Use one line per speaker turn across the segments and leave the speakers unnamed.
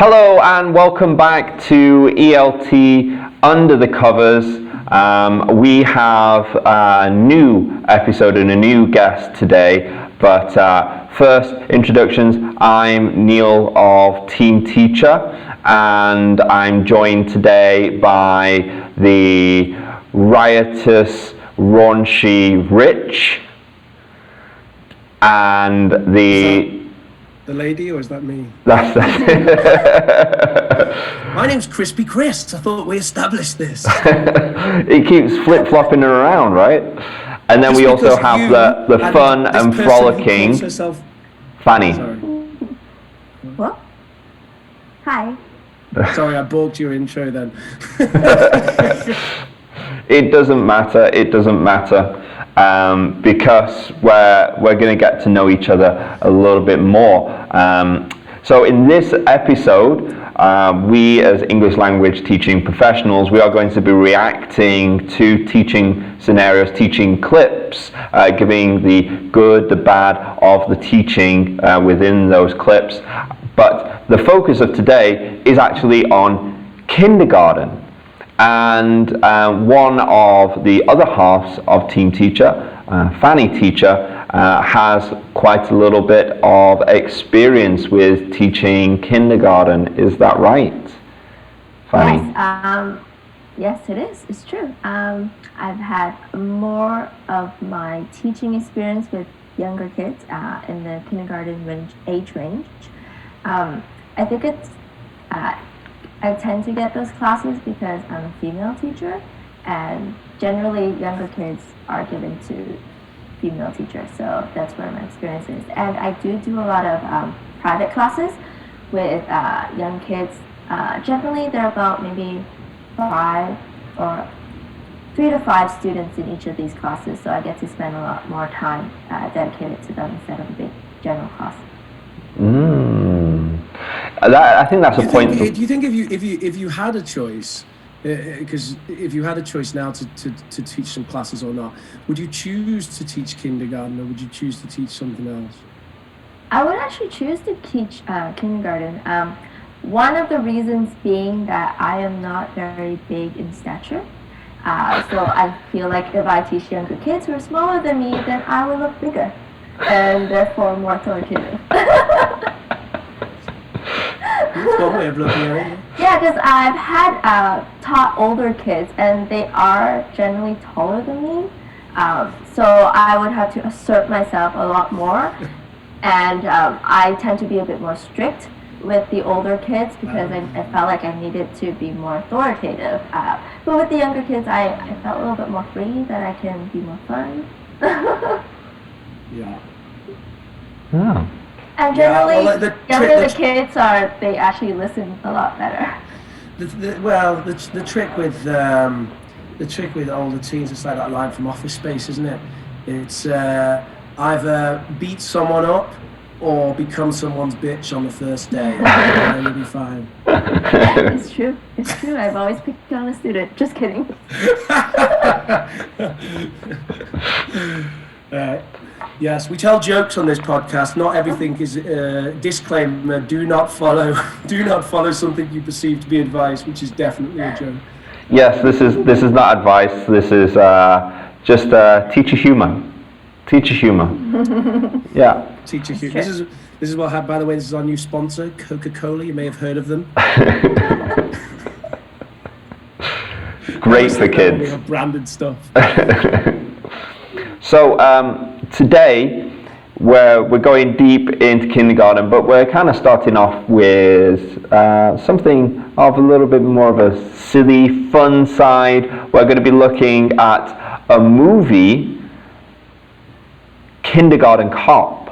Hello and welcome back to ELT Under the Covers. We have a new episode and a new guest today, but first introductions. I'm Neil of Team Teacher, and I'm joined today by the riotous, raunchy Rich and the
lady, or is that me?
That's
My name's Crispy Chris. I thought we established this.
It keeps flip-flopping around, right? And then
Just
we also
because
have
you
the
and
fun
this
and
person who
frolicking
calls herself-
Fanny.
Sorry.
What? Hi.
Sorry, I balked your intro then.
It doesn't matter. It doesn't matter. Because we're going to get to know each other a little bit more. So in this episode, we as English language teaching professionals, we are going to be reacting to teaching scenarios, teaching clips, giving the good, the bad of the teaching within those clips. But the focus of today is actually on kindergarten. And one of the other halves of Team Teacher, Fanny Teacher, has quite a little bit of experience with teaching kindergarten. Is that right, Fanny?
Yes, it is. It's true. I've had more of my teaching experience with younger kids in the kindergarten age range. I think it's I tend to get those classes because I'm a female teacher, and generally younger kids are given to female teachers, so that's where my experience is. And I do a lot of private classes with young kids. Generally, there are about maybe 3 to 5 students in each of these classes, so I get to spend a lot more time dedicated to them instead of a big general class.
I think that's a point.
Do you think if you had a choice, because if you had a choice now to teach some classes or not, would you choose to teach kindergarten or would you choose to teach something else?
I would actually choose to teach kindergarten. One of the reasons being that I am not very big in stature. So I feel like if I teach younger kids who are smaller than me, then I will look bigger and therefore more authoritative.
That's one way of looking at it.
Yeah, because I've had taught older kids, and they are generally taller than me. So I would have to assert myself a lot more, and I tend to be a bit more strict with the older kids because I felt like I needed to be more authoritative. But with the younger kids, I felt a little bit more free, that I can be more fun.
Yeah.
Oh.
And generally,
the
kids they actually listen a lot better.
The trick with older teens, it's like that line from Office Space, isn't it? It's either beat someone up or become someone's bitch on the first day, and then you'll be fine.
It's true. It's true. I've always picked on a student. Just kidding.
Yes, we tell jokes on this podcast. Not everything is disclaimer. Do not follow something you perceive to be advice, which is definitely a joke.
Yes, this is not advice. This is just teacher humor. Teacher humor. Yeah.
Teacher humor. This is what. By the way, this is our new sponsor, Coca-Cola. You may have heard of them.
Great for kids.
Branded stuff.
So today we're going deep into kindergarten, but we're kind of starting off with something of a little bit more of a silly, fun side. We're going to be looking at a movie, Kindergarten Cop,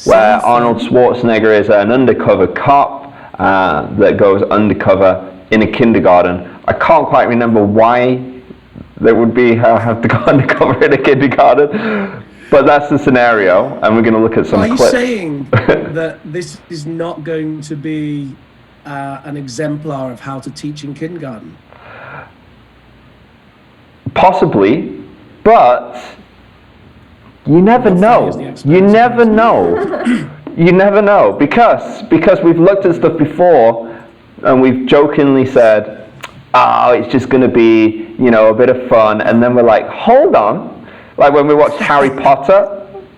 where Arnold Schwarzenegger is an undercover cop that goes undercover in a kindergarten. I can't quite remember why that would be have to go undercover in a kindergarten, but that's the scenario, and we're going to look at some clips.
Are you saying that this is not going to be an exemplar of how to teach in kindergarten?
Possibly, but you never know. You never know. You never know, because we've looked at stuff before and we've jokingly said, oh, it's just going to be, you know, a bit of fun, and then we're like, hold on, like when we watched Harry Potter,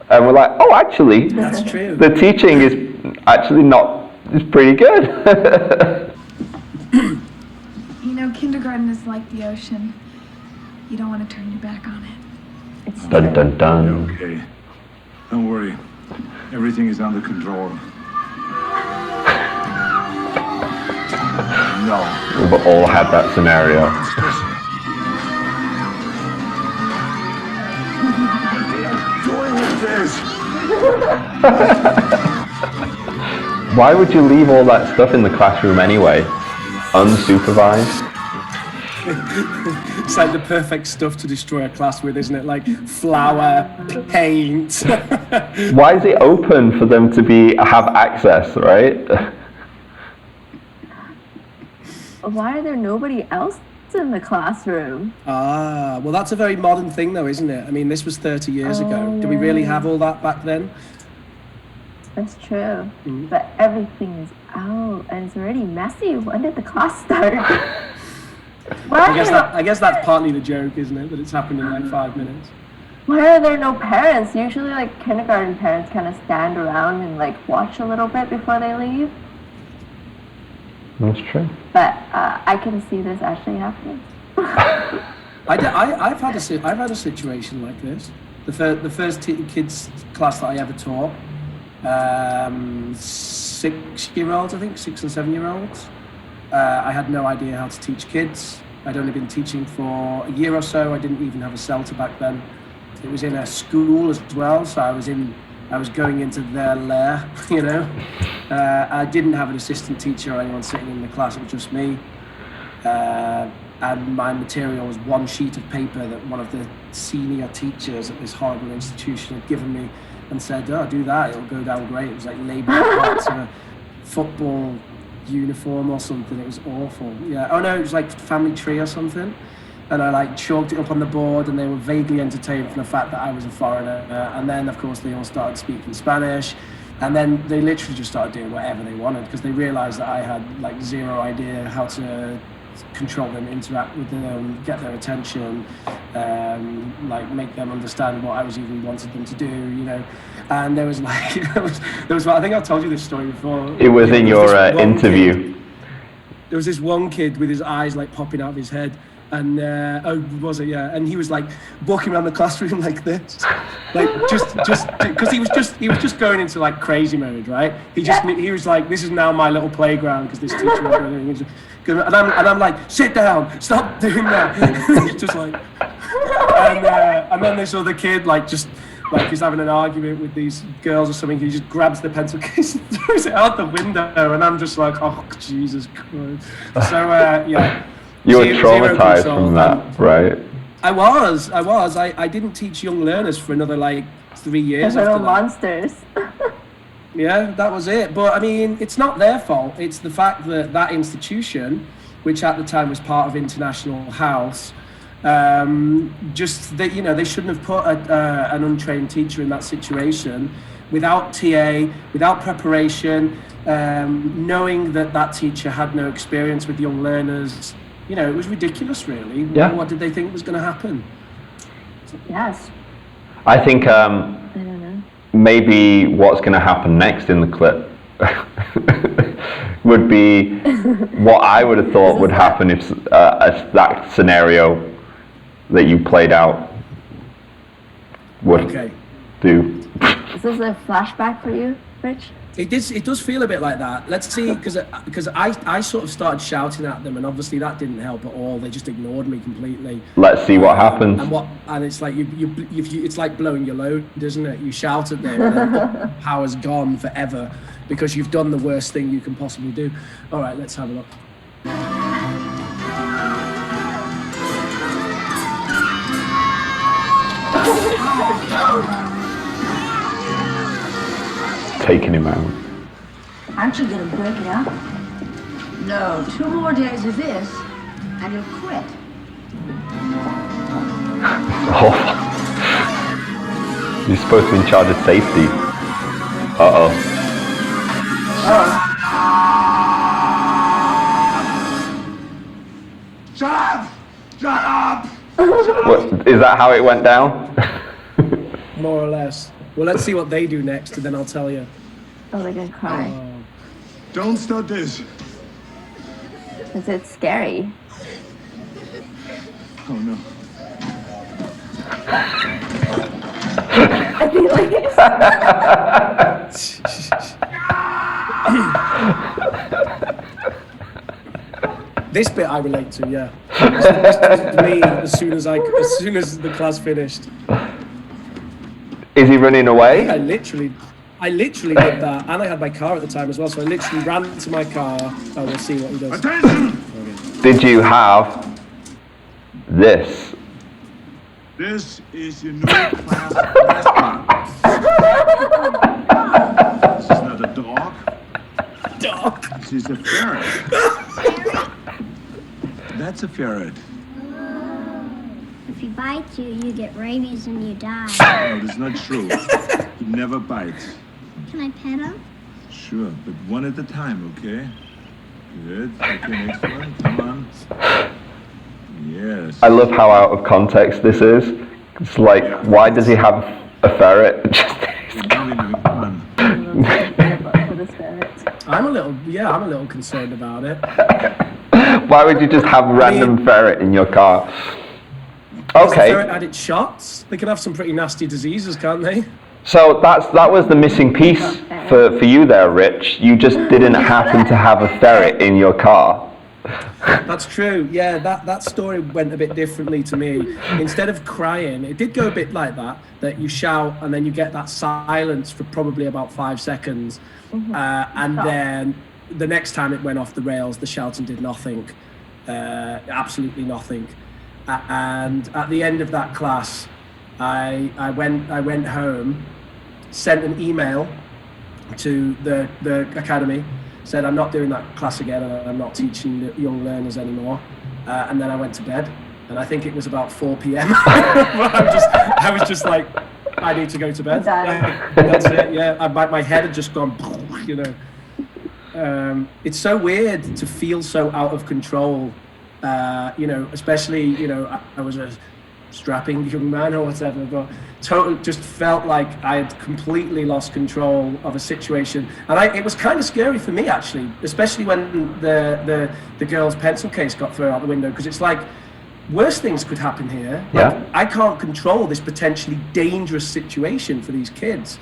and we're like, oh, actually,
That's true.
the teaching is actually not, is pretty good.
You know, kindergarten is like the ocean. You don't want to turn your back on it.
It's
Dun
true.
dun dun.
Okay. Don't worry. Everything is under control. No.
We've all had that scenario. Why would you leave all that stuff in the classroom anyway? Unsupervised?
It's like the perfect stuff to destroy a class with, isn't it? Like flour, paint.
Why is it open for them to have access, right?
Why are there nobody else in the classroom?
Ah, well, that's a very modern thing, though, isn't it? I mean, this was 30 years ago. Do we really have all that back then?
That's true. But everything is out and it's already messy. When did the class start?
I guess that's partly the joke, isn't it? That it's happened in like 5 minutes.
Why are there no parents? Usually, like, kindergarten parents kind of stand around and, like, watch a little bit before they leave.
That's true.
But I can see this actually happening.
I've had a situation like this. The first kids class that I ever taught, 6-year-olds, I think, 6 and 7-year-olds. I had no idea how to teach kids. I'd only been teaching for a year or so. I didn't even have a CELTA back then. It was in a school as well, so I was going into their lair, you know. I didn't have an assistant teacher or anyone sitting in the class. It was just me. And my material was one sheet of paper that one of the senior teachers at this horrible institution had given me and said, oh, do that, it'll go down great. It was like labeled parts of a football uniform or something. It was awful. Yeah. Oh no, it was like family tree or something. And I like chalked it up on the board, and they were vaguely entertained from the fact that I was a foreigner. And then, of course, they all started speaking Spanish. And then they literally just started doing whatever they wanted because they realized that I had like zero idea how to control them, interact with them, get their attention, like make them understand what I was even wanted them to do, you know. And there was like, there was I think I've told you this story before.
It was in your interview.
There was this one kid with his eyes like popping out of his head. And was it? Yeah. And he was like walking around the classroom like this, like just because he was just going into like crazy mode, right? He was like, this is now my little playground because this teacher was going in. And I'm like, sit down, stop doing that. And he's just like, and then this other kid like he's having an argument with these girls or something. He just grabs the pencil case and throws it out the window, and I'm just like, oh Jesus Christ. So yeah.
You were traumatized from that, right?
I was. I didn't teach young learners for another like 3 years.
They're
after
little
that.
monsters.
Yeah, that was it. But I mean, it's not their fault. It's the fact that that institution, which at the time was part of International House, just that, you know, they shouldn't have put an untrained teacher in that situation without TA, without preparation, knowing that that teacher had no experience with young learners. You know, it was ridiculous, really.
Yeah.
What did they think was going to happen?
Yes.
I think
I don't know.
maybe what's going to happen next in the clip would be what I would have thought would happen if that scenario that you played out would do.
Is this a flashback for you, Rich?
It does feel a bit like that. Let's see, because I sort of started shouting at them, and obviously that didn't help at all. They just ignored me completely.
Let's see what happens.
And it's like it's like blowing your load, isn't it? You shout at them, and then the power's gone forever because you've done the worst thing you can possibly do. All right, let's have a look.
Taking him out.
Aren't you gonna break it up? No, 2 more days of this, and you'll quit.
Oh. You're supposed to be in charge of safety. Uh-oh.
Shut up! Shut up!
What, is that how it went down?
More or less. Well, let's see what they do next, and then I'll tell you.
Oh, they're gonna cry.
Don't start this.
Because it's scary.
Oh no.
I feel like it's...
This bit I relate to, yeah. This was me as soon as the class finished.
Is he running away?
I literally did that, and I had my car at the time as well. So I literally ran to my car. Oh, we'll see what he does.
Attention!
Did you have this?
This is your new class mascot. This is not a dog.
Dog.
This is a ferret. That's a ferret.
If he bites you, you get rabies and you die.
No, that's not true. He never bites.
Can I pet him?
Sure, but one at a time, okay? Good. Okay, next one. Come on. Yes.
I love how out of context this is. It's like, why does he have a ferret?
Come on.
For this ferret.
I'm a little concerned about it.
Why would you just have random ferret in your car?
Has the
Okay.
ferret had its shots? They can have some pretty nasty diseases, can't they?
So that was the missing piece for you there, Rich. You just didn't happen to have a ferret in your car.
That's true. Yeah, that story went a bit differently to me. Instead of crying, it did go a bit like that you shout and then you get that silence for probably about 5 seconds. And then the next time it went off the rails, the shouting did nothing. Absolutely nothing. And at the end of that class, I went home, sent an email to the academy, said I'm not doing that class again and I'm not teaching the young learners anymore. And then I went to bed, and I think it was about 4 p.m. I was just like, I need to go to bed. That's it. Yeah, my head had just gone, you know. It's so weird to feel so out of control. You know, especially, you know, I was a strapping young man or whatever, but just felt like I had completely lost control of a situation. And it was kind of scary for me, actually, especially when the girl's pencil case got thrown out the window, because it's like, worse things could happen here.
Yeah.
Like, I can't control this potentially dangerous situation for these kids.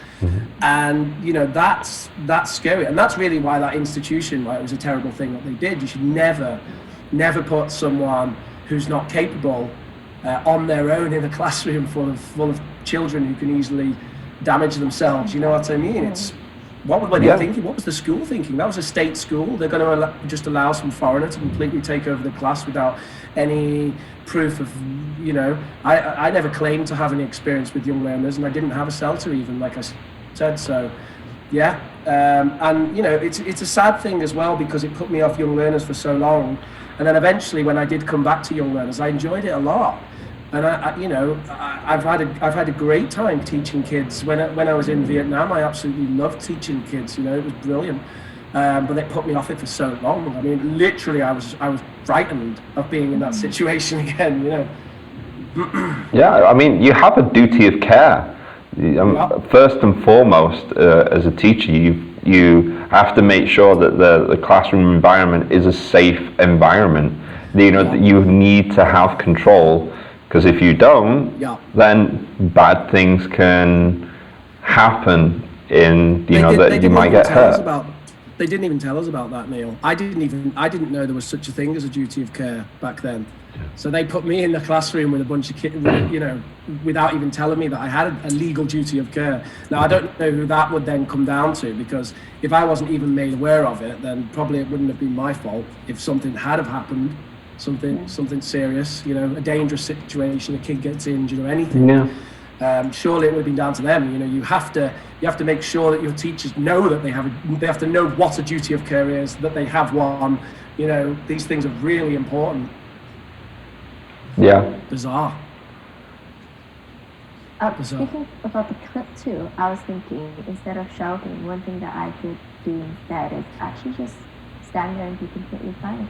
And, you know, that's scary. And that's really why that institution, why it was a terrible thing that they did. You should never put someone who's not capable on their own in a classroom full of children who can easily damage themselves. You know what I mean? It's what were they thinking? What was the school thinking? That was a state school. They're going to just allow some foreigner to completely take over the class without any proof of, you know. I never claimed to have any experience with young learners, and I didn't have a CELTA even, like I said. So, yeah. And you know, it's a sad thing as well, because it put me off young learners for so long. And then eventually, when I did come back to young learners, I enjoyed it a lot. And I've had a great time teaching kids. When I was in Vietnam, I absolutely loved teaching kids. You know, it was brilliant. But they put me off it for so long. I mean, literally, I was frightened of being in that situation again. You know.
Yeah, I mean, you have a duty of care. First and foremost, as a teacher, you have to make sure that the classroom environment is a safe environment. You know, that you need to have control, because if you don't, then bad things can happen. That you might get hurt.
They didn't even tell us about that, Neil. I didn't know there was such a thing as a duty of care back then. So they put me in the classroom with a bunch of kids, you know, without even telling me that I had a legal duty of care. Now, I don't know who that would then come down to, because if I wasn't even made aware of it, then probably it wouldn't have been my fault. If something had have happened, something serious, you know, a dangerous situation, a kid gets injured or anything, surely it would have been down to them. You know, you have to make sure that your teachers know that they have to know what a duty of care is, that they have one. You know, these things are really important.
Yeah.
Bizarre.
Speaking about the clip too, I was thinking, instead of shouting, one thing that I could do instead is actually just stand there and be completely fine.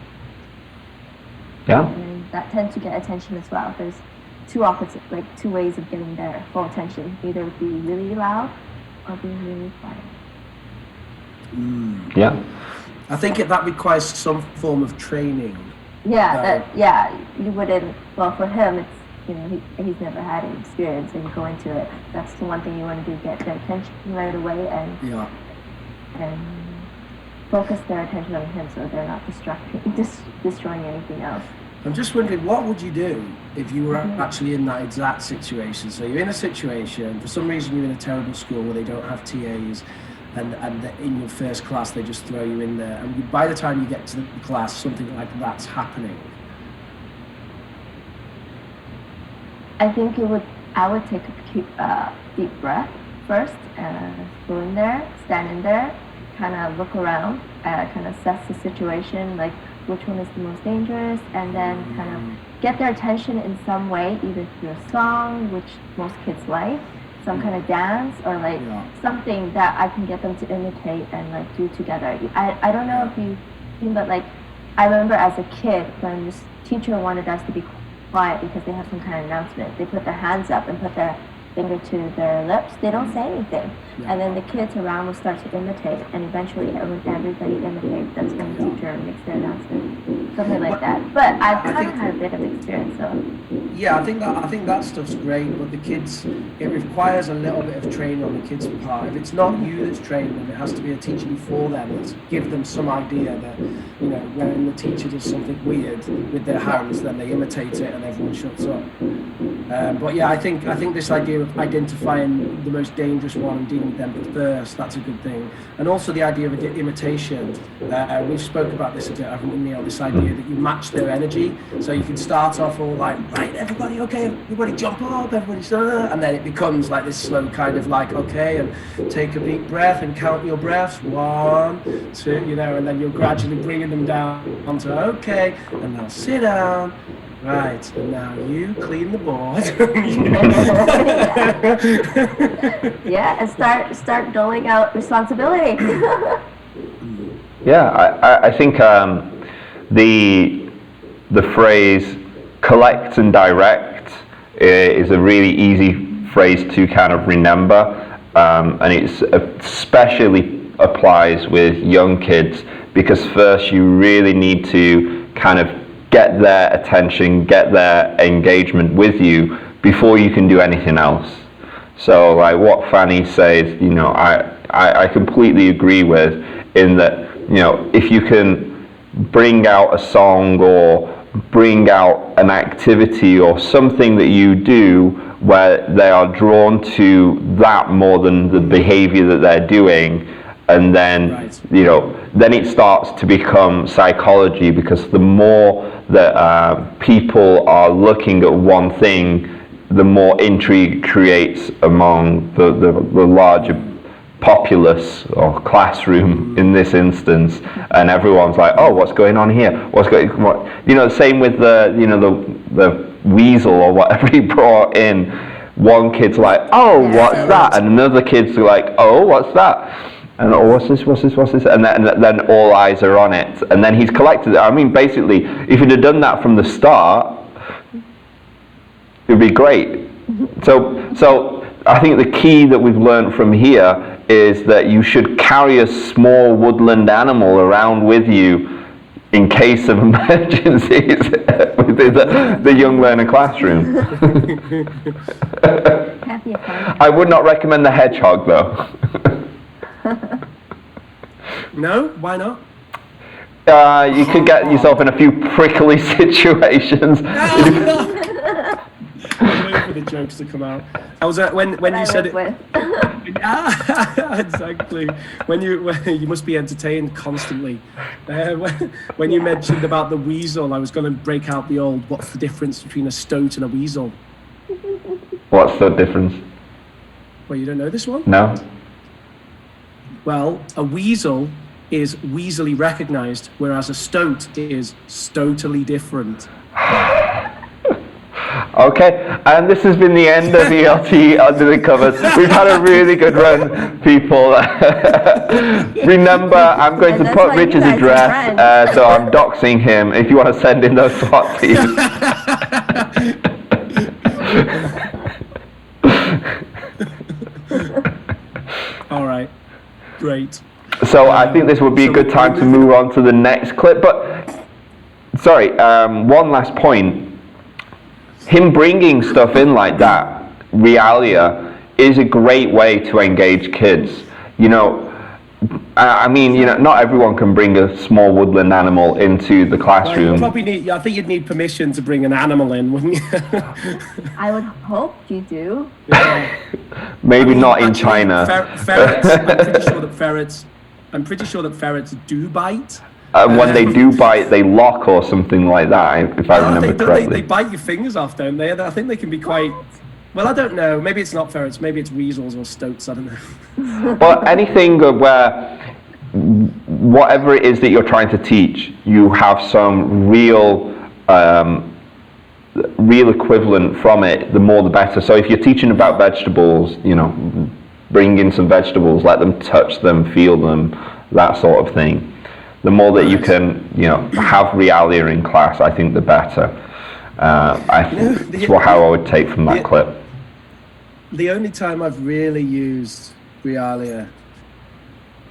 Yeah.
And that tends to get attention as well. There's two ways of getting their full attention. Either being really loud or being really quiet.
Yeah.
I think that requires some form of training.
Yeah, you wouldn't. Well, for him, it's he's never had any experience, and you go into it. That's the one thing you want to do: get their attention right away, and focus their attention on him, so they're not destroying anything else.
I'm just wondering, what would you do if you were actually in that exact situation? So you're in a situation, for some reason you're in a terrible school where they don't have TAs, and in your first class they just throw you in there, and by the time you get to the class, something like that's happening.
I think I would take a deep breath first, go in there, stand in there, kind of look around, kind of assess the situation, like which one is the most dangerous, and then kind of get their attention in some way, either through a song, which most kids like, some kind of dance, or like something that I can get them to imitate and like do together. I don't know if you've seen, but like I remember as a kid when this teacher wanted us to be quiet because they have some kind of announcement. They put their hands up and put their finger to their lips. They don't say anything. And then the kids around will start to imitate, and eventually when everybody imitates, that's when the teacher makes their announcement. Something like that. But I've kind of had a bit of experience, so.
Yeah, I think that stuff's great, but the kids, it requires a little bit of training on the kids' part. If it's not you that's training them, it has to be a teacher before them that's give them some idea that, when the teacher does something weird with their hands, then they imitate it and everyone shuts up. But yeah, I think this idea of identifying the most dangerous one and dealing with them first, that's a good thing. And also the idea of imitation. We've spoke about this a bit, haven't we, Neil? This idea that you match their energy. So you can start off all like, right, everybody, okay, everybody jump up, everybody, and then it becomes like this slow kind of like, okay, and take a deep breath and count your breaths, 1, 2, and then you're gradually bringing them down onto, okay, and now sit down. Right, and now you clean the board.
Yeah, and start doling out responsibility.
Yeah, I think the phrase collect and direct is a really easy phrase to kind of remember, and it especially applies with young kids, because first you really need to kind of get their attention, get their engagement with you before you can do anything else. So like what Fanny says, I completely agree with, in that, if you can bring out a song or bring out an activity or something that you do where they are drawn to that more than the behavior that they're doing, and then then it starts to become psychology, because the more that people are looking at one thing, the more intrigue creates among the larger populace or classroom in this instance, and everyone's like, oh, what's going on here? Same with the weasel or whatever he brought in. One kid's like, oh, what's that? And another kid's like, oh, what's that? And what's this? And then all eyes are on it. And then he's collected it. I mean, basically, if he'd have done that from the start, it would be great. So I think the key that we've learned from here is that you should carry a small woodland animal around with you in case of emergencies within the young learner classroom. I would not recommend the hedgehog, though.
No? Why not?
You could get yourself in a few prickly situations.
I'm waiting for the jokes to come out. I was when you said it. Exactly. When you must be entertained constantly. When you mentioned about the weasel, I was going to break out the old. What's the difference between a stoat and a weasel?
What's the difference?
Well, you don't know this one?
No.
Well, a weasel is weaselly recognized, whereas a stoat is stotally different.
Okay, and this has been the end of ELT Under the Covers. We've had a really good run, people. Remember, I'm going to put Rich's address, so I'm doxing him. If you want to send in those SWAT teams.
All right, great.
So I think this would be a good time to move on to the next clip. But sorry, one last point. Him bringing stuff in like that, realia, is a great way to engage kids. You know, I mean, you know, not everyone can bring a small woodland animal into the classroom.
You probably need, I think you'd need permission to bring an animal in, wouldn't you?
I would hope you do.
Maybe not in China.
Ferrets. I'm pretty sure that ferrets do bite.
When they do bite, they lock or something like that, if I remember correctly.
They bite your fingers off, don't they? I think they can be quite... Well, I don't know. Maybe it's not ferrets. Maybe it's weasels or stoats. I don't know.
Well, anything where whatever it is that you're trying to teach, you have some real equivalent from it, the more the better. So if you're teaching about vegetables, you know, bring in some vegetables, let them touch them, feel them, that sort of thing. The more that you can, you know, have realia in class, I think the better. That's how I would take from that clip.
The only time I've really used realia,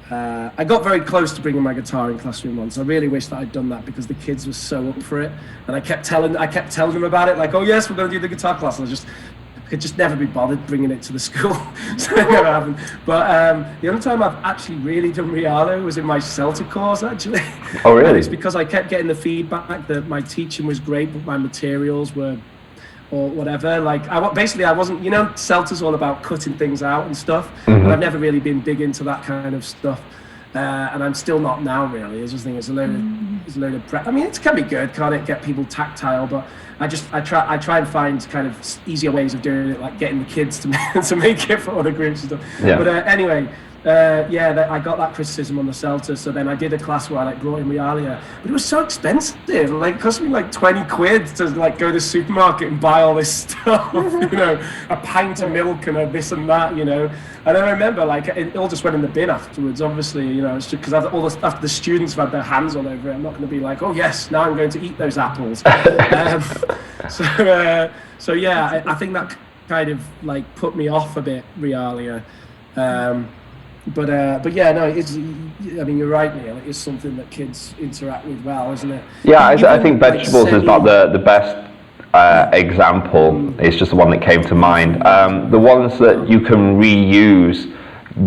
I got very close to bringing my guitar in classroom once. I really wish that I'd done that because the kids were so up for it, and I kept telling them about it, like, oh yes, we're going to do the guitar class, and I could just never be bothered bringing it to the school, so it never happened. But the only time I've actually really done realia was in my Celtic course, actually.
Oh, really?
And it's because I kept getting the feedback that my teaching was great, but my materials were, or whatever. Like, I wasn't, you know, Celta's all about cutting things out and stuff, and I've never really been big into that kind of stuff. And I'm still not now, really. I just think it's a load of prep. I mean, it can be good, can't it? Get people tactile, but I try and find kind of easier ways of doing it, like getting the kids to make it for other groups and stuff.
Yeah.
But anyway, I got that criticism on the Celta, so then I did a class where I brought in realia, but it was so expensive. Like, it cost me like 20 quid to go to the supermarket and buy all this stuff, you know, a pint of milk and this and that, you know. And I remember, like, it all just went in the bin afterwards. Obviously, you know, it's just because after the students have had their hands all over it, I'm not going to be like, oh yes, now I'm going to eat those apples. So yeah, I think that kind of like put me off a bit, realia. But yeah, no, it's, I mean, you're right, Neil. It is something that kids interact with well, isn't it?
Yeah, I think vegetables is not the best example. It's just the one that came to mind. The ones that you can reuse,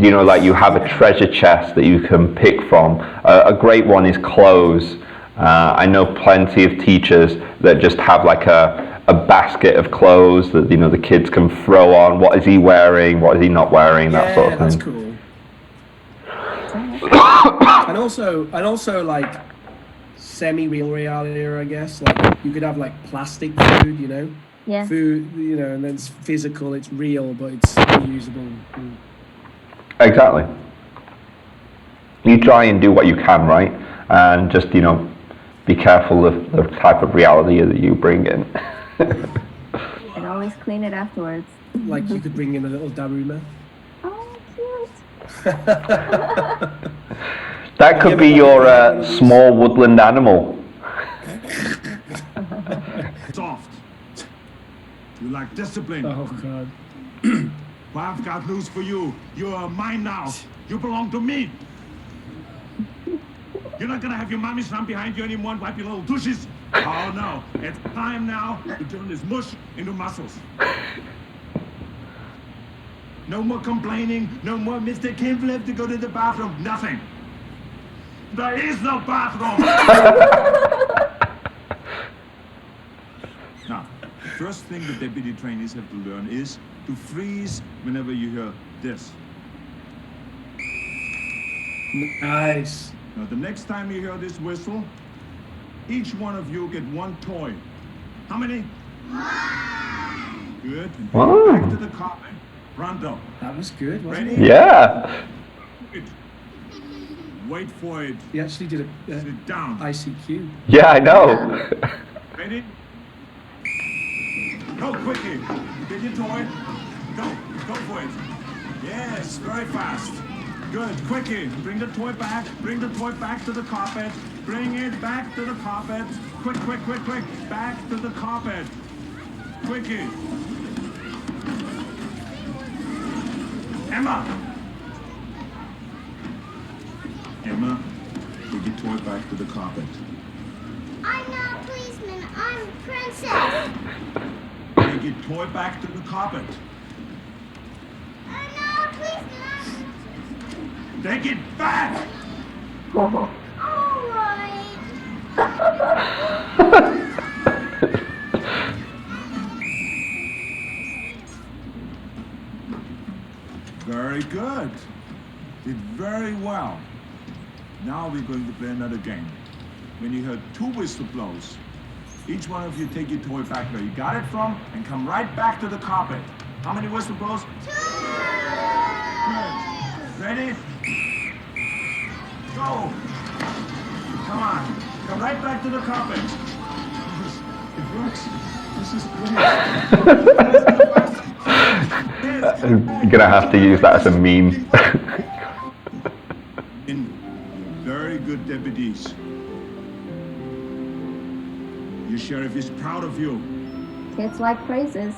you know, like you have a treasure chest that you can pick from. A great one is clothes. I know plenty of teachers that just have like a basket of clothes that, you know, the kids can throw on. What is he wearing? What is he not wearing? That sort of thing.
That's cool. and also like semi-real realia, I guess. Like, you could have like plastic food, you know.
Yeah.
Food, you know, and then it's physical, it's real, but it's reusable.
Exactly. You try and do what you can, right? And just, you know, be careful of the type of reality that you bring in.
And always clean it afterwards.
Like, you could bring in a little daruma.
Oh, cute.
That could be your small woodland animal.
Soft. You like discipline.
Oh, God.
Well, I've got news for you. You're mine now. You belong to me. You're not gonna have your mommy stand behind you anymore and wipe your little douches. Oh no, it's time now to turn this mush into muscles. No more complaining, no more Mr. Kimble have to go to the bathroom, nothing. There is no bathroom. Now, the first thing the deputy trainees have to learn is to freeze whenever you hear this.
Nice.
Now, the next time you hear this whistle, each one of you get one toy. How many? Good. And
Wow.
back to the carpet. Pronto.
That was good, wasn't
Ready?
it?
Yeah.
Wait for it.
He actually did a
Sit down.
ICQ.
Yeah, I know.
Ready? Go, quickly. Get your toy. Go for it. Yes, very fast. Good, quickly. Bring the toy back. Bring the toy back to the carpet. Bring it back to the carpet. Quick. Back to the carpet. Quickly. Emma, take your toy back to the carpet.
I'm not a policeman. I'm a princess.
Take your toy back to the carpet.
I'm not a policeman.
Take it back!
All right.
Very good. Did very well. Now we're going to play another game. When you heard 2 whistle blows, each one of you take your toy back where you got it from and come right back to the carpet. How many whistle blows?
2.
Good. Ready? Go! Come on. Come right back to the carpet. It works. This is great.
I'm gonna have to use that as a meme.
Very good deputies. Your sheriff is proud of you.
Kids like praises.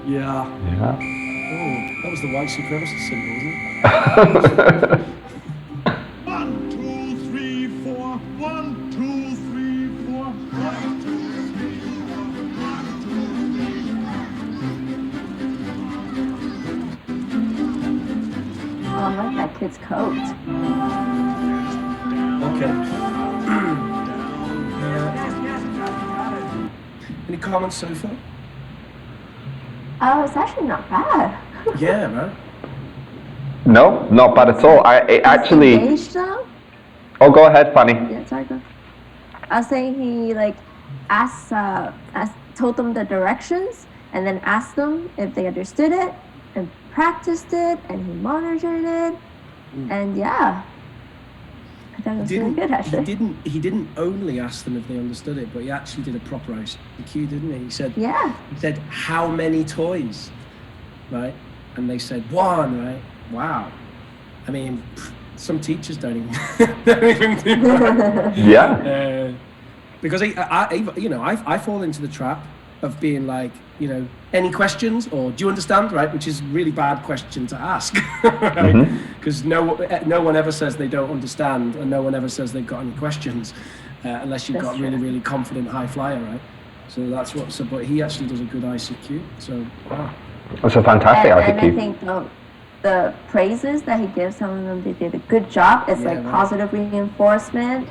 Yeah.
Yeah.
Oh, that was the white supremacist symbol, wasn't it?
1, 2, 3, 4. 1, 2, 3, 4. 1, 2, 3, 4. 1, 2, 3.
Oh, I like that kid's coat.
Okay. Any comments so far?
Oh, it's actually not bad.
Yeah, man.
No, not bad at all. It actually.
Engaged though?
Oh, go ahead, Fanny.
Yeah, sorry, go. I was saying he like told them the directions and then asked them if they understood it and practiced it and he monitored it and yeah. I thought it was really good actually.
He didn't only ask them if they understood it, but he actually did a proper ICQ, didn't he? He said, how many toys, right? And they said 1, right? Wow. I mean, some teachers don't even do that.
Yeah.
Because I fall into the trap of being like, any questions or do you understand, right? Which is a really bad question to ask, right? Because no one ever says they don't understand and no one ever says they've got any questions unless you've got really, really confident high flyer, right? So that's but he actually does a good ICQ, so wow.
That's a fantastic ICQ.
And I think the praises that he gives, some of them they did a good job. It's like positive reinforcement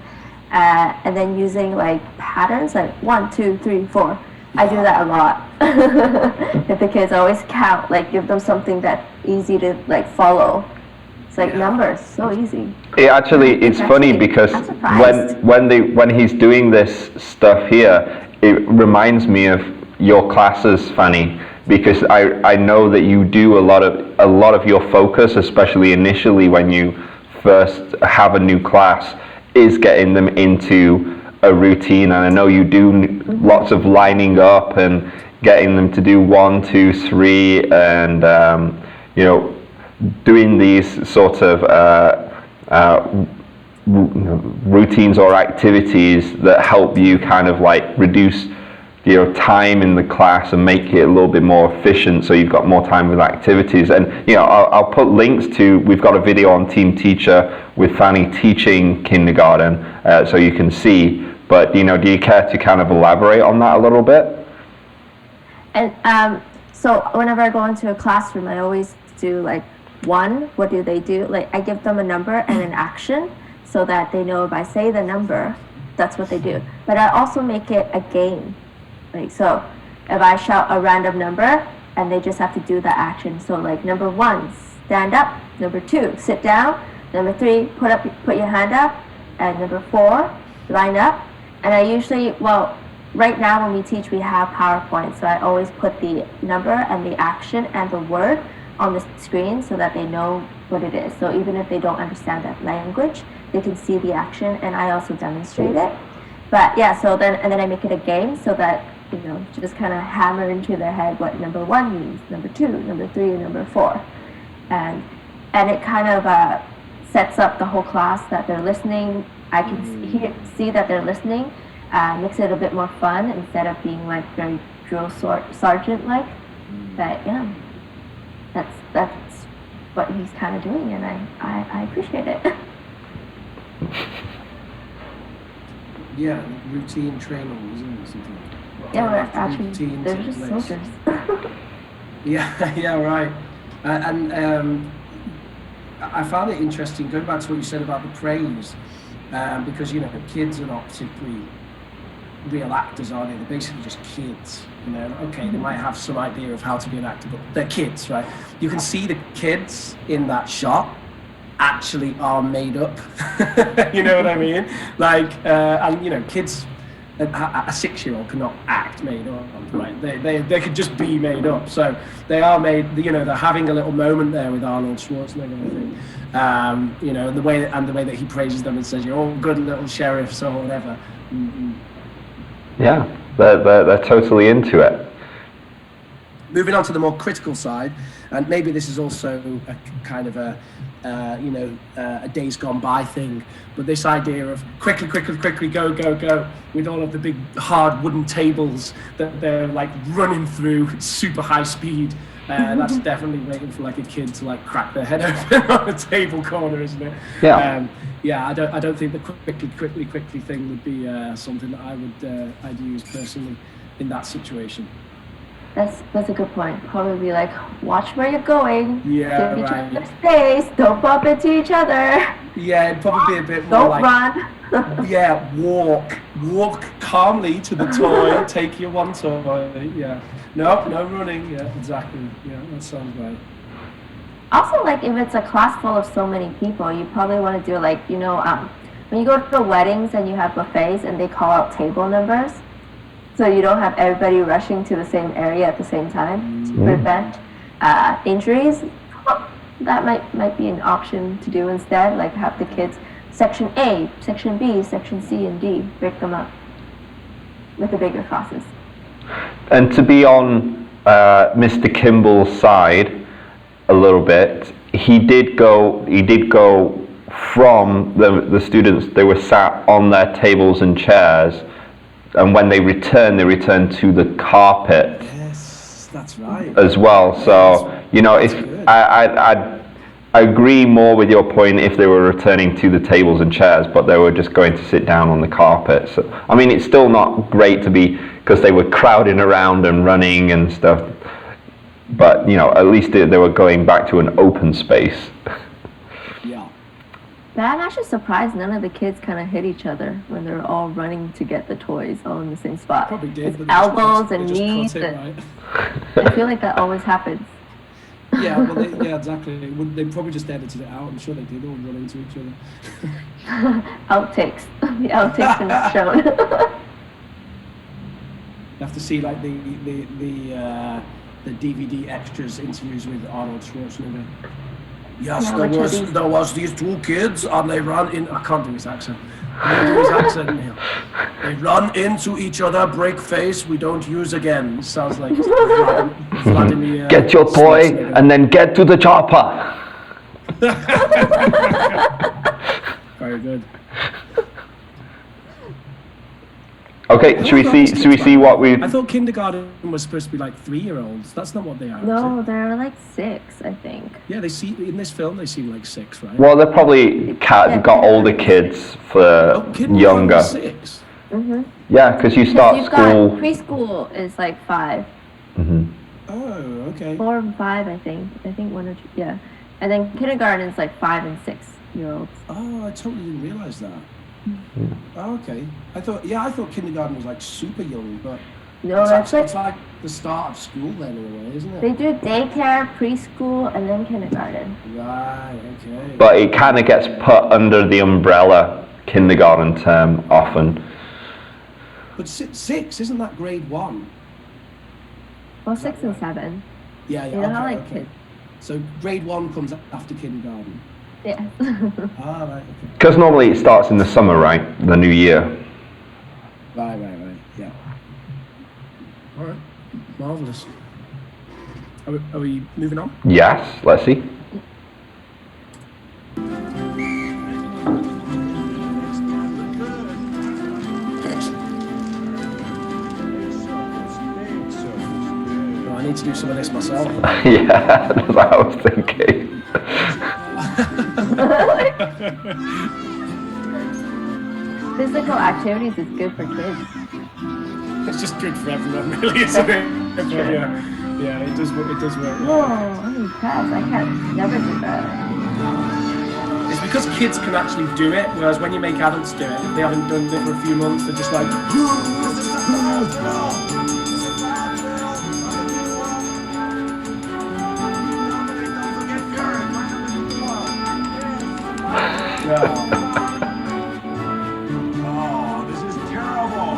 and then using like patterns like 1, 2, 3, 4. I do that a lot. If the kids always count, like give them something that easy to like follow. It's like numbers, so easy.
It's funny because when he's doing this stuff here, it reminds me of your classes, Fanny, because I know that you do a lot of your focus, especially initially when you first have a new class, is getting them into a routine, and I know you do lots of lining up and getting them to do 1, 2, 3, and doing these sort of routines or activities that help you kind of like reduce your time in the class and make it a little bit more efficient, so you've got more time with activities. And I'll put links to, we've got a video on Team Teacher with Fanny teaching kindergarten, so you can see. But do you care to kind of elaborate on that a little bit?
And so whenever I go into a classroom, I always do like 1, what do they do? Like I give them a number and an action so that they know if I say the number, that's what they do. But I also make it a game. Like so, if I shout a random number and they just have to do the action. So like number 1, stand up. Number 2, sit down. Number 3, put your hand up. And number 4, line up. And I usually, right now when we teach, we have PowerPoint, so I always put the number and the action and the word on the screen so that they know what it is. So even if they don't understand that language, they can see the action, and I also demonstrate it. But yeah, and then I make it a game so that just kind of hammer into their head what number 1 means, number 2, number 3, and number 4. And it kind of sets up the whole class that they're listening. I can see that they're listening, makes it a bit more fun instead of being like very drill sergeant like. But yeah, that's what he's kind of doing, and I appreciate it.
Yeah, routine training, isn't it? Something.
Yeah, we're actually, they're just soldiers.
Yeah, right. And I found it interesting, going back to what you said about the praise, because, kids are not particularly real actors, are they? They're basically just kids, Okay, they might have some idea of how to be an actor, but they're kids, right? You can see the kids in that shot actually are made up. You know what I mean? Like, and kids, a 6-year-old cannot act made up, right? They could just be made up. So they are made. They're having a little moment there with Arnold Schwarzenegger, I think. And the way that he praises them and says, "You're all good little sheriffs" or whatever. Mm-hmm.
Yeah, they're totally into it.
Moving on to the more critical side, and maybe this is also a kind of a Days Gone By thing, but this idea of quickly, go, with all of the big hard wooden tables that they're like running through at super high speed. That's definitely waiting for like a kid to like crack their head open on a table corner, isn't it?
Yeah.
I don't think the quickly thing would be something that I'd use personally in that situation.
That's a good point. Probably be like, watch where you're going.
Yeah,
give each
right.
other space. Don't bump into each other.
Yeah, it'd probably be a bit more
Don't
like...
run.
Yeah, walk calmly to the toy. Take your one toy. Yeah. No running. Yeah, exactly. Yeah, that sounds right.
Also, like, if it's a class full of so many people, you probably want to do like, when you go to weddings and you have buffets and they call out table numbers, so you don't have everybody rushing to the same area at the same time to prevent injuries. That might be an option to do instead, like have the kids section A, section B, section C, and D, break them up with the bigger classes.
And to be on Mr. Kimble's side a little bit, he did go from the students. They were sat on their tables and chairs, and when they returned to the carpet.
Yes, that's right.
As well. So if I agree more with your point if they were returning to the tables and chairs, but they were just going to sit down on the carpet. So I mean, it's still not great to be, because they were crowding around and running and stuff. But at least they were going back to an open space.
Yeah.
But I'm actually surprised none of the kids kind of hit each other when they're all running to get the toys all in the same spot.
Probably did.
With elbows and knees.
Right.
I feel like that always happens.
Yeah, well, exactly. They probably just edited it out. I'm sure they did all run into each other.
Outtakes. The outtakes in the show.
You have to see like the DVD extras interviews with Arnold Schwarzenegger. Yes, there was these two kids and they ran in. I can't do his accent. They run into each other, break face, we don't use again. It sounds like Vladimir.
Get your toy and then get to the chopper.
Very good.
Okay, should we see what we?
I thought kindergarten was supposed to be like 3-year-olds. That's not what they are.
No, they're like 6, I think.
Yeah, in this film they seem like 6, right?
Well, they're probably got older kids for younger.
6.
Mm-hmm.
Yeah, because you start school.
Preschool is like 5.
Mm-hmm.
Oh, okay.
4 and 5, I think. I think 1 or 2. Yeah, and then kindergarten is like 5 and 6-year-olds.
Oh, I totally didn't realize that.
Yeah.
Oh, okay. I thought kindergarten was like super young, but
no,
it's like the start of school then in a way, isn't it?
They do daycare, preschool, and then kindergarten.
Right, okay.
But it kind of gets put under the umbrella kindergarten term often.
But 6, isn't that grade 1?
Well, 6 and 7.
Yeah.
You know how like kids.
So grade 1 comes after kindergarten.
Yeah.
Ah, right, okay.
Because normally it starts in the summer, right? The new year.
Right, yeah. All right, marvelous. Are we moving on?
Yes, let's see.
No, I need to do some of this myself.
Yeah, that's what I was thinking.
Physical activities is good for kids.
It's just good for everyone, really, isn't it? But yeah, it does work.
Whoa, I'm impressed. I can't never do that.
It's because kids can actually do it, whereas when you make adults do it, they haven't done it for a few months. They're just like,
Oh, this is terrible.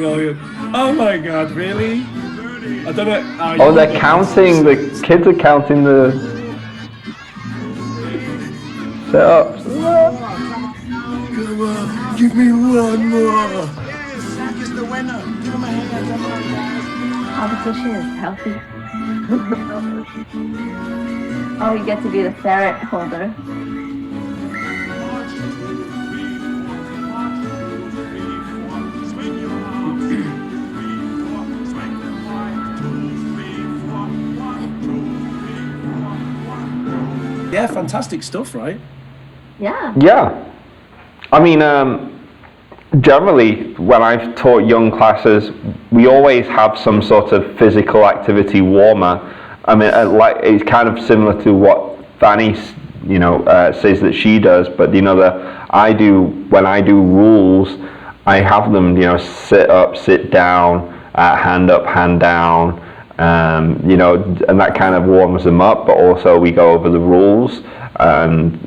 brilliant. Oh my God, really? I don't know.
Oh, they're counting. The kids are counting the setups.
Come on, give me one more.
Zach is the winner. Give him a hand. Come on, guys.
Competition is healthy. Oh, you get to be the ferret holder.
Yeah, fantastic stuff, right?
Yeah.
Yeah. I mean, generally, when I've taught young classes, we always have some sort of physical activity warmer. I mean, like it's kind of similar to what Fanny, says that she does. But when I do rules, I have them, sit up, sit down, hand up, hand down. And that kind of warms them up, but also we go over the rules. And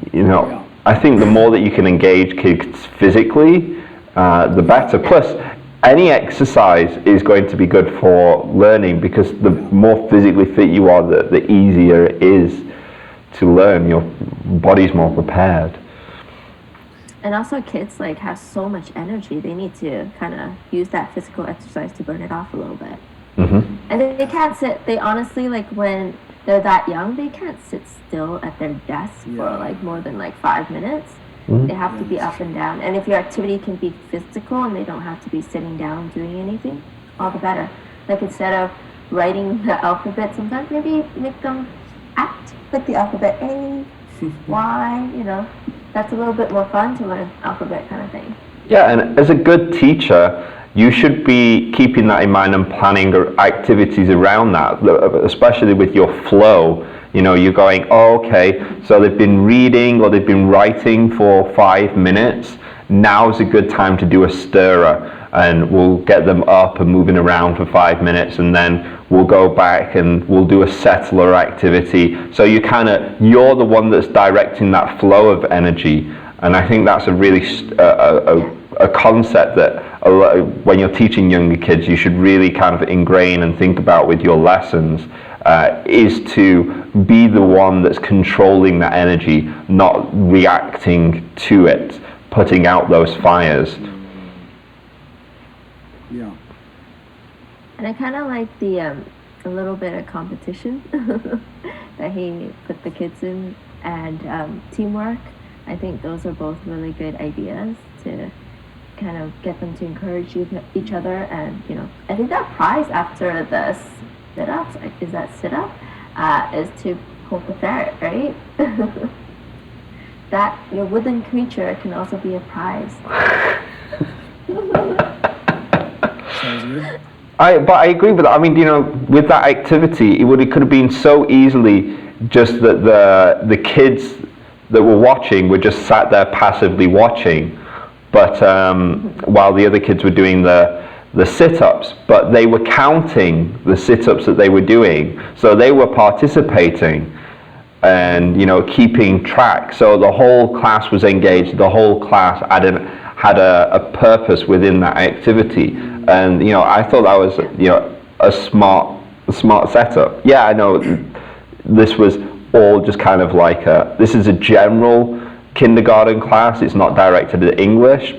I think the more that you can engage kids physically, the better. Plus, any exercise is going to be good for learning, because the more physically fit you are, the easier it is to learn. Your body's more prepared.
And also kids have so much energy, they need to kind of use that physical exercise to burn it off a little bit.
Mm-hmm.
And they can't sit, they honestly, when they're that young, they can't sit still at their desk for more than 5 minutes.
Mm-hmm.
They have to be up and down. And if your activity can be physical and they don't have to be sitting down doing anything, all the better. Instead of writing the alphabet, sometimes maybe make them act like the alphabet A, Y, that's a little bit more fun to learn alphabet kind of thing.
Yeah, and as a good teacher, you should be keeping that in mind and planning activities around that, especially with your flow. You're going, oh, okay, so they've been reading or they've been writing for 5 minutes. Now's a good time to do a stirrer, and we'll get them up and moving around for 5 minutes, and then we'll go back and we'll do a settler activity. So you're the one that's directing that flow of energy. And I think that's a really a concept that when you're teaching younger kids, you should really kind of ingrain and think about with your lessons, is to be the one that's controlling that energy, not reacting to it, putting out those fires.
Yeah.
And I kind of like a little bit of competition that he put the kids in, and teamwork. I think those are both really good ideas to kind of get them to encourage each other. And I think that prize after the sit-ups, is that sit-up, is to hold the ferret, right? That your wooden creature can also be a prize.
Sounds good.
But I agree with that. I mean, with that activity, it could have been so easily just that the kids that were watching were just sat there passively watching, but while the other kids were doing the sit-ups, but they were counting the sit-ups that they were doing, so they were participating and keeping track. So the whole class was engaged. The whole class had a purpose within that activity, and I thought that was a smart setup. Yeah, I know this was all just kind of this is a general kindergarten class. It's not directed at English,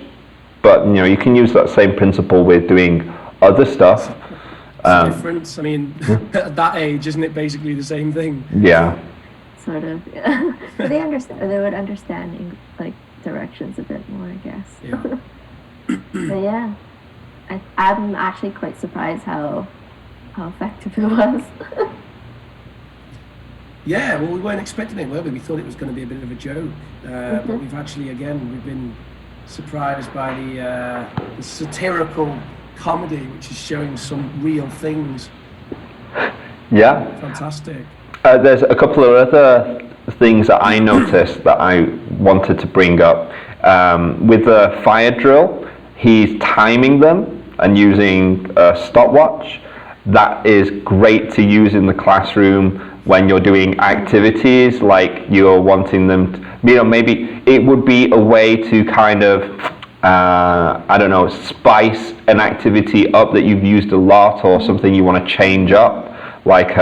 but you can use that same principle with doing other stuff.
It's a difference. I mean, at that age, isn't it basically the same thing?
Yeah.
Sort of. But they understand. They would understand like directions a bit more, I guess.
Yeah.
But yeah, I'm actually quite surprised how effective it was.
Yeah, well, we weren't expecting it, were we? We thought it was going to be a bit of a joke, but we've actually, we've been surprised by the satirical comedy, which is showing some real things.
Yeah.
Fantastic.
There's a couple of other things that I noticed that I wanted to bring up. With the fire drill, he's timing them and using a stopwatch. That is great to use in the classroom when you're doing activities, like you're wanting them to, maybe it would be a way to kind of, I don't know, spice an activity up that you've used a lot, or something you want to change up, like,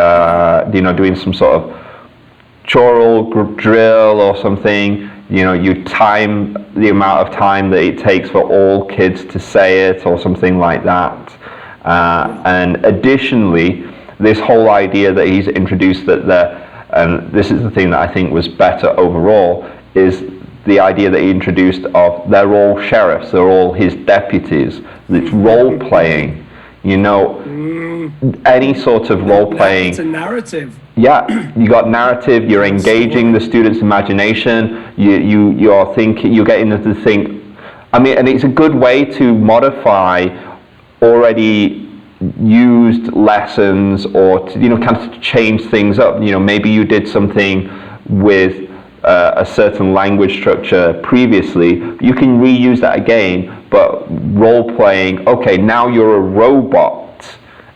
doing some sort of choral drill or something. You time the amount of time that it takes for all kids to say it, or something like that. And additionally, this whole idea that he's introduced, and this is the thing that I think was better overall, is the idea that he introduced of they're all sheriffs, they're all his deputies. It's role playing, any sort of role playing.
It's a narrative.
Yeah, you got narrative. You're engaging the students' imagination. You're thinking. You're getting them to think. I mean, and it's a good way to modify already used lessons, or to, kind of change things up. Maybe you did something with a certain language structure previously. You can reuse that again, but role playing. Okay, now you're a robot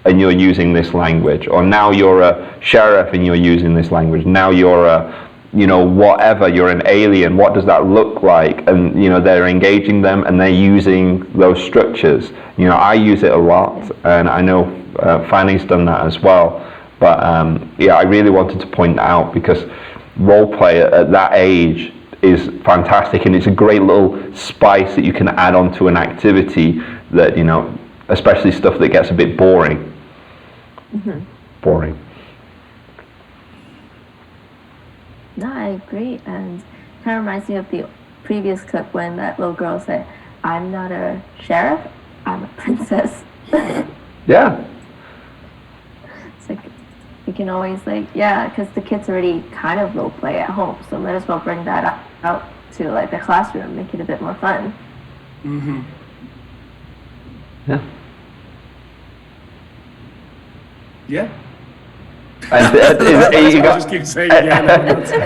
and you're using this language, or now you're a sheriff and you're using this language. Now you're a, whatever, you're an alien. What does that look like? And they're engaging them and they're using those structures. I use it a lot, and I know Fanny's done that as well. But I really wanted to point that out, because role play at that age is fantastic, and it's a great little spice that you can add on to an activity that, especially stuff that gets a bit boring. Boring.
No, I agree, and kind of reminds me of the previous clip when that little girl said, "I'm not a sheriff, I'm a princess."
Yeah.
It's like, you can always because the kids already kind of role play at home, so might as well bring that out to the classroom, make it a bit more fun.
Yeah.
Yeah.
And
just keep saying yeah.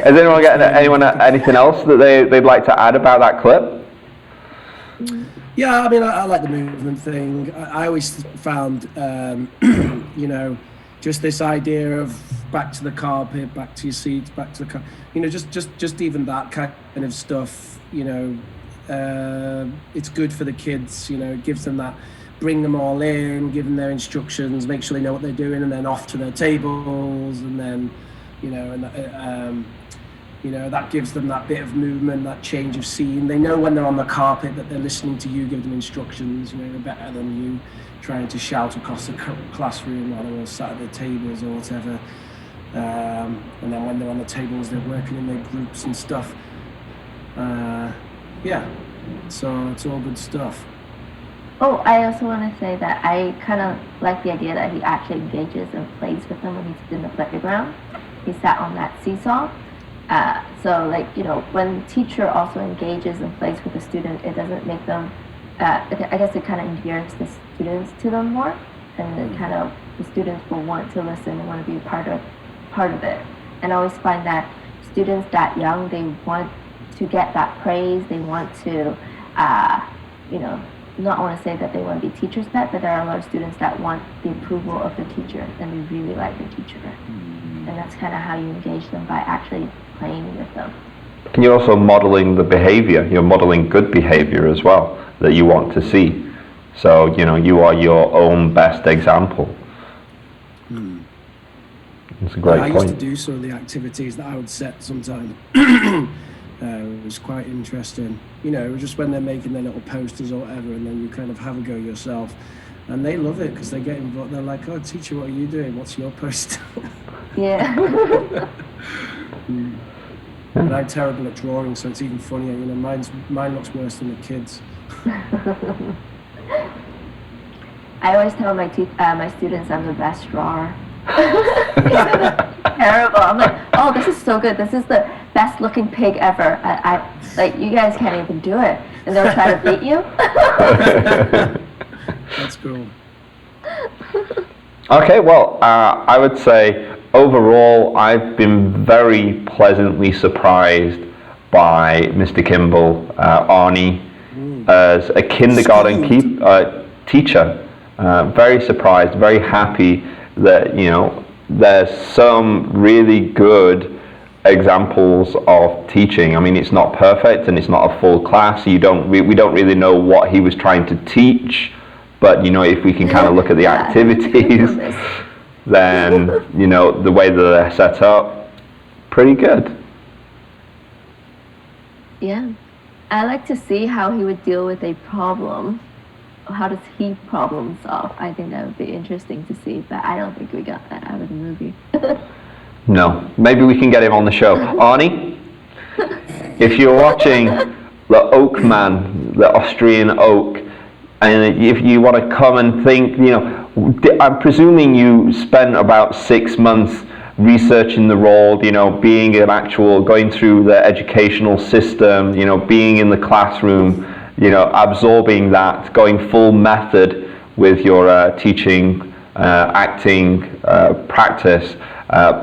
Has anyone got anything else that they'd like to add about that clip?
Yeah, I mean, I like the movement thing. I always found, just this idea of back to the carpet, back to your seats, back to the car. Just even that kind of stuff. It's good for the kids. It gives them that. Bring them all in, give them their instructions, make sure they know what they're doing, and then off to their tables, and then, that gives them that bit of movement, that change of scene. They know when they're on the carpet that they're listening to you give them instructions. They're better than you trying to shout across the classroom while they're all sat at their tables or whatever. And then when they're on the tables, they're working in their groups and stuff. So it's all good stuff.
Oh, I also want to say that I kind of like the idea that he actually engages and plays with them when he's in the playground. He sat on that seesaw. So when the teacher also engages and plays with the student, it doesn't make them, I guess it kind of endears the students to them more, and the students will want to listen and want to be part of it. And I always find that students that young, they want to get that praise, they want to, not want to say that they want to be teacher's pet, but there are a lot of students that want the approval of the teacher, and they really like the teacher. And that's kind of how you engage them, by actually playing with them.
And you're also modeling the behavior. You're modeling good behavior as well that you want to see. So, you are your own best example. It's a great point.
I used to do some of the activities that I would set sometimes. It was quite interesting. You know, just when they're making their little posters or whatever, and then you kind of have a go yourself. And they love it because they get involved. They're like, "Oh, teacher, what are you doing? What's your poster?"
Yeah.
And I'm terrible at drawing, so it's even funnier. You know, mine looks worse than the kids.
I always tell my students I'm the best drawer. Terrible. I'm like, oh, this is so good. This is the best looking pig ever. I like, you guys can't even do it, and they'll try to beat you.
That's cool.
Okay, well, I would say overall I've been very pleasantly surprised by Mr. Kimble, Arnie, as a kindergarten teacher. Very surprised, very happy that, you know, there's some really good examples of teaching. I mean, it's not perfect and it's not a full class. We don't really know what he was trying to teach, but, you know, if we can kind of look at the activities, then, you know, the way that they're set up, pretty good.
Yeah. I like to see how he would deal with a problem. How does he problem solve? I think that would be interesting to see, but I don't think we got that out of the movie.
No, maybe we can get him on the show. Arnie, if you're watching the Oak Man, the Austrian Oak, and if you want to come and think, you know, I'm presuming you spent about 6 months researching the role, you know, being an actual, going through the educational system, you know, being in the classroom, you know, absorbing that, going full method with your teaching, acting practice.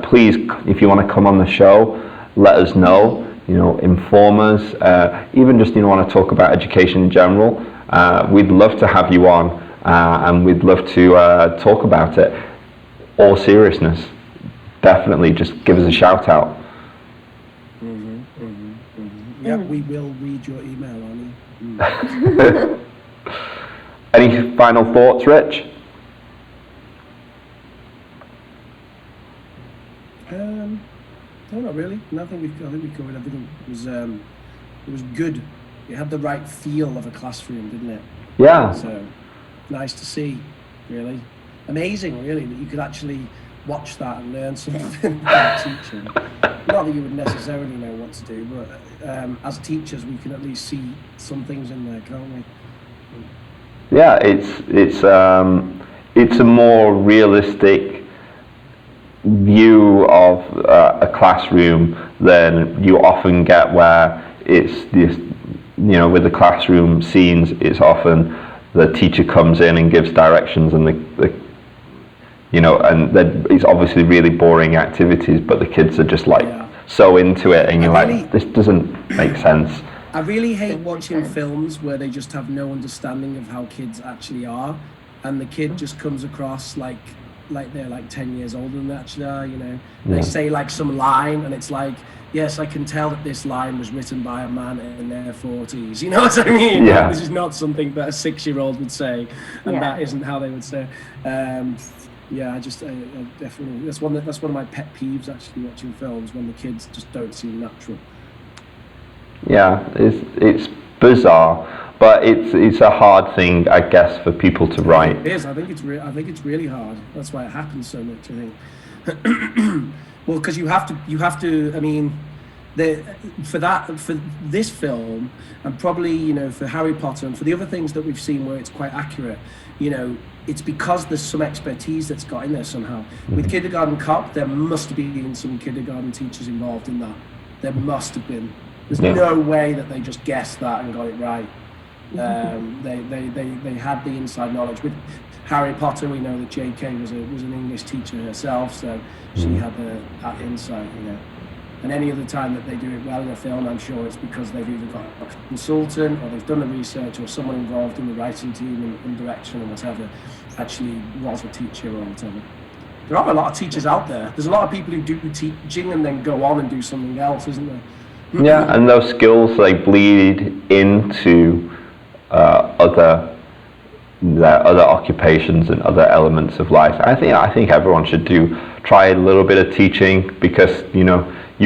Please, if you want to come on the show, let us know, you know, inform us, even just, you know, want to talk about education in general. We'd love to have you on, and we'd love to talk about it. All seriousness, definitely, just give us a shout out.
Yeah, we will read your email, Arnie.
Any final thoughts, Rich?
No, not really. I think we covered everything. It was good. It had the right feel of a classroom, didn't it?
Yeah.
So nice to see, really. Amazing, really, that you could actually watch that and learn something about teaching. Not that you would necessarily know what to do, but as teachers, we can at least see some things in there, can't we?
Yeah, it's a more realistic view of a classroom than you often get, where it's this, you know, with the classroom scenes, it's often the teacher comes in and gives directions, and the you know, and it's obviously really boring activities, but the kids are just like so into it, and you're like, this doesn't make sense.
I really hate watching films where they just have no understanding of how kids actually are, and the kid just comes across like they're like 10 years older than they actually are, you know. They say like some line, and it's like, yes, I can tell that this line was written by a man in their 40s. You know what I mean?
Yeah.
This is not something that a 6-year-old would say, and that isn't how they would say. Yeah, I definitely, that's one of my pet peeves, actually, watching films when the kids just don't seem natural.
Yeah, it's bizarre, but it's a hard thing, I guess, for people to write.
It is. I think it's really hard. That's why it happens so much, I think. Well, because you have to. I mean, for this film, and probably, you know, for Harry Potter and for the other things that we've seen where it's quite accurate, you know, it's because there's some expertise that's got in there somehow. With Kindergarten Cop, there must have been some kindergarten teachers involved in that. There must have been. There's no way that they just guessed that and got it right. They had the inside knowledge. With Harry Potter, we know that J.K. was an English teacher herself, so she had that insight, you know. And any other time that they do it well in a film, I'm sure it's because they've either got a consultant, or they've done the research, or someone involved in the writing team and direction or whatever actually was a teacher or whatever. There are a lot of teachers out there. There's a lot of people who do teaching and then go on and do something else, isn't there?
Yeah, and those skills, they bleed into other their other occupations and other elements of life. I think everyone should try a little bit of teaching, because you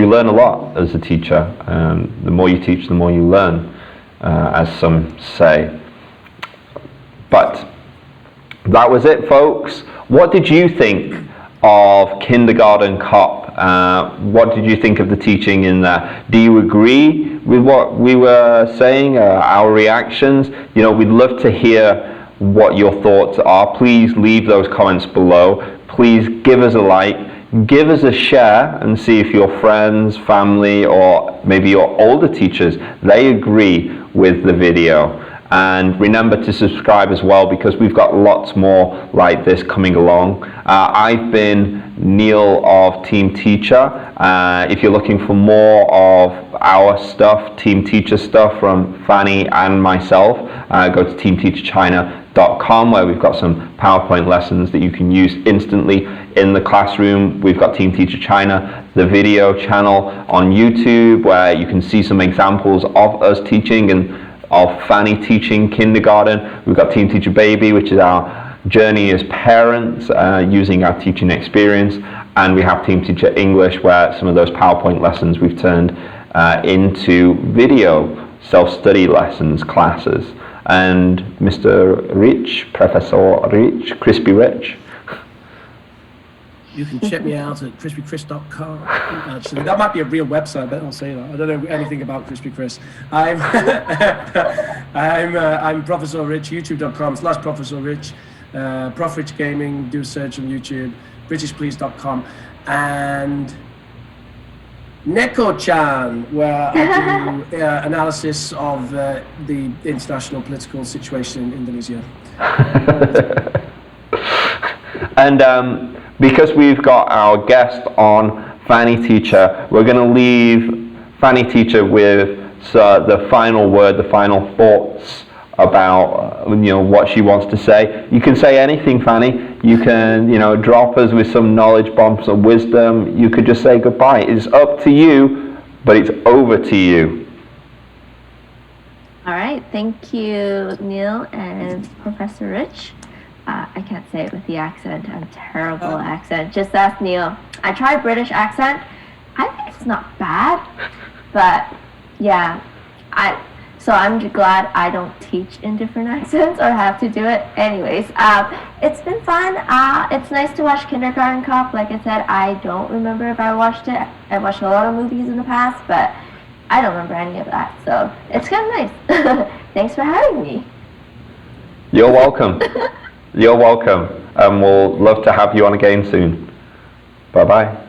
learn a lot as a teacher. The more you teach, the more you learn, as some say. But that was it, folks. What did you think of Kindergarten Cop? What did you think of the teaching in there? Do you agree with what we were saying, our reactions? We'd love to hear what your thoughts are. Please leave those comments below. Please give us a like, give us a share, and see if your friends, family, or maybe your older teachers, they agree with the video. And remember to subscribe as well, because we've got lots more like this coming along. I've been Neil of Team Teacher. If you're looking for more of our stuff, Team Teacher stuff from Fanny and myself, go to teamteacherchina.com, where we've got some PowerPoint lessons that you can use instantly in the classroom. We've got Team Teacher China, the video channel on YouTube, where you can see some examples of us teaching and of Fanny teaching kindergarten. We've got Team Teacher Baby, which is our journey as parents, using our teaching experience. And we have Team Teacher English, where some of those PowerPoint lessons we've turned into video self-study lessons, classes. And Mr. Rich, Professor Rich, Crispy Rich.
You can check me out at crispychris.com. Actually, that might be a real website, but I'll say that. I don't know anything about Crispy Chris. I'm Professor Rich, youtube.com/Professor Rich, Prof Rich Gaming, do a search on YouTube, britishplease.com, and Neko-chan, where I do analysis of the international political situation in Indonesia.
And because we've got our guest on, Fanny Teacher, we're going to leave Fanny Teacher with the final word, the final thoughts about what she wants to say. You can say anything, Fanny. You can drop us with some knowledge bombs of wisdom. You could just say goodbye. It's up to you, but it's over to you.
All right, thank you, Neil and Professor Rich. I can't say it with the accent. I'm terrible accent. Just ask Neil. I tried British accent. I think it's not bad, but yeah, so I'm glad I don't teach in different accents or have to do it. Anyways, it's been fun. It's nice to watch Kindergarten Cop. Like I said, I don't remember if I watched it. I watched a lot of movies in the past, but I don't remember any of that. So it's kind of nice. Thanks for having me.
You're welcome. You're welcome. We'll love to have you on again soon. Bye-bye.